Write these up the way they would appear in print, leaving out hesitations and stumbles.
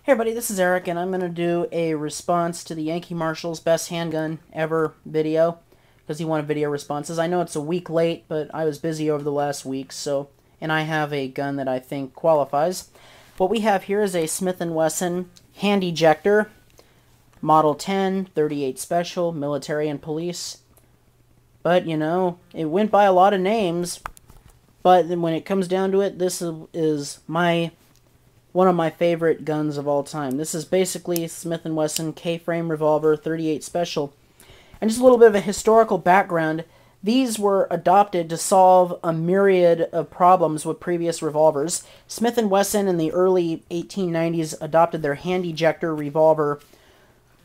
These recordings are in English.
Hey everybody, this is Eric, and I'm going to do a response to the Yankee Marshal's Best Handgun Ever video, because he wanted video responses. I know it's a week late, but I was busy over the last week, and I have a gun that I think qualifies. What we have here is a Smith & Wesson hand ejector, Model 10, 38 Special, military and police. But, you know, it went by a lot of names, but when it comes down to it, this is one of my favorite guns of all time. This is basically Smith & Wesson K-frame revolver 38 Special. And just a little bit of a historical background. These were adopted to solve a myriad of problems with previous revolvers. Smith & Wesson in the early 1890s adopted their hand ejector revolver,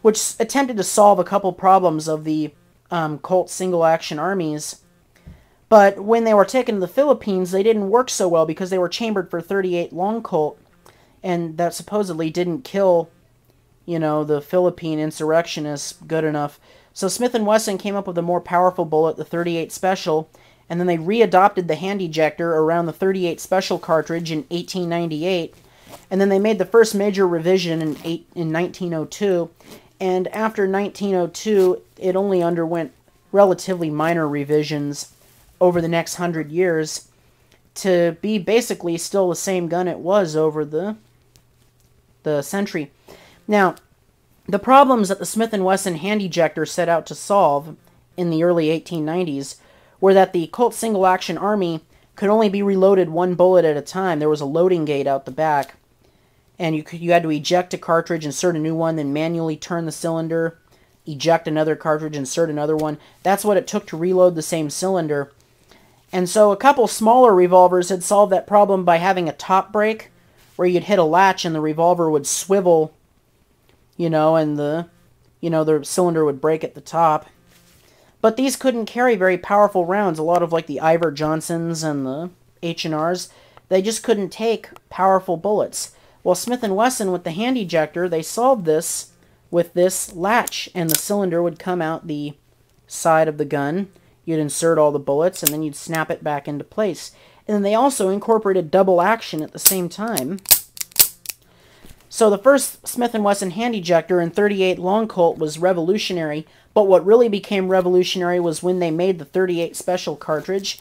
which attempted to solve a couple problems of the Colt single-action armies. But when they were taken to the Philippines, they didn't work so well because they were chambered for 38 long Colt, and that supposedly didn't kill, you know, the Philippine insurrectionists good enough. So Smith & Wesson came up with a more powerful bullet, the 38 Special, and then they readopted the hand ejector around the 38 Special cartridge in 1898, and then they made the first major revision in 1902, and after 1902, it only underwent relatively minor revisions over the next 100 years to be basically still the same gun it was over the century. Now, the problems that the Smith & Wesson hand ejector set out to solve in the early 1890s were that the Colt single-action army could only be reloaded one bullet at a time. There was a loading gate out the back, and you had to eject a cartridge, insert a new one, then manually turn the cylinder, eject another cartridge, insert another one. That's what it took to reload the same cylinder. And so a couple smaller revolvers had solved that problem by having a top brake, where you'd hit a latch and the revolver would swivel, you know, and the cylinder would break at the top. But these couldn't carry very powerful rounds. A lot of like the Ivor Johnsons and the H&Rs, they just couldn't take powerful bullets. Well, Smith & Wesson with the hand ejector, they solved this with this latch, and the cylinder would come out the side of the gun. You'd insert all the bullets, and then you'd snap it back into place. And then they also incorporated double action at the same time. So the first Smith & Wesson hand ejector in 38 long Colt was revolutionary, but what really became revolutionary was when they made the 38 Special cartridge.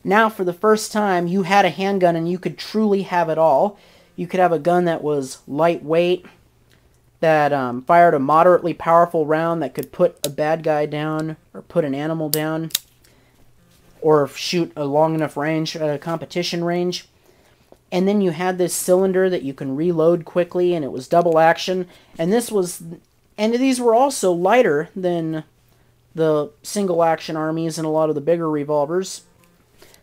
Now, for the first time, you had a handgun and you could truly have it all. You could have a gun that was lightweight, that fired a moderately powerful round that could put a bad guy down or put an animal down, or shoot a long enough range, competition range. And then you had this cylinder that you can reload quickly, and it was double action. And these were also lighter than the single action armies and a lot of the bigger revolvers.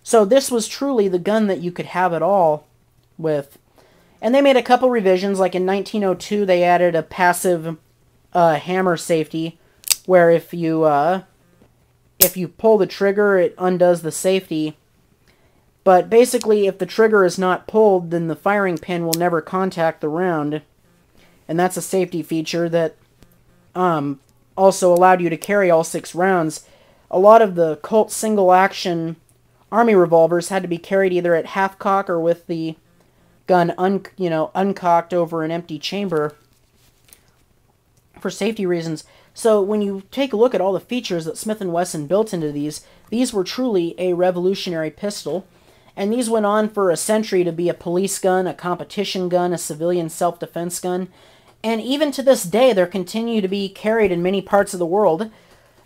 So this was truly the gun that you could have it all with. And they made a couple revisions, like in 1902 they added a passive hammer safety, where if you pull the trigger, it undoes the safety. But basically, if the trigger is not pulled, then the firing pin will never contact the round. And that's a safety feature that also allowed you to carry all 6 rounds. A lot of the Colt single-action army revolvers had to be carried either at half-cock or with the gun uncocked over an empty chamber for safety reasons. So when you take a look at all the features that Smith & Wesson built into these were truly a revolutionary pistol. And these went on for a century to be a police gun, a competition gun, a civilian self-defense gun. And even to this day, they continue to be carried in many parts of the world.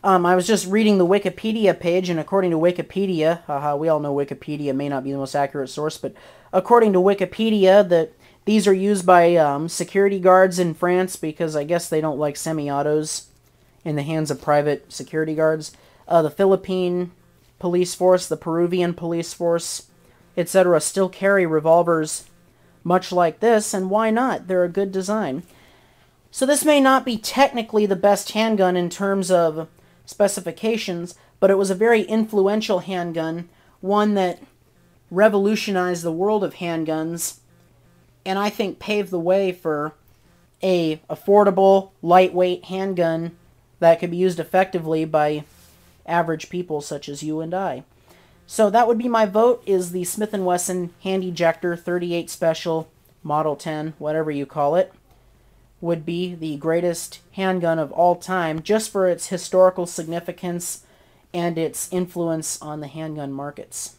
I was just reading the Wikipedia page, and according to Wikipedia, we all know Wikipedia may not be the most accurate source, but according to Wikipedia, that these are used by security guards in France because I guess they don't like semi-autos in the hands of private security guards. The Philippine police force, the Peruvian police force, etc. still carry revolvers much like this, and why not? They're a good design. So this may not be technically the best handgun in terms of specifications, but it was a very influential handgun, one that revolutionized the world of handguns, and I think paved the way for a affordable, lightweight handgun that could be used effectively by average people such as you and I. So that would be my vote, is the Smith & Wesson hand ejector 38 Special Model 10, whatever you call it. would be the greatest handgun of all time just for its historical significance and its influence on the handgun markets.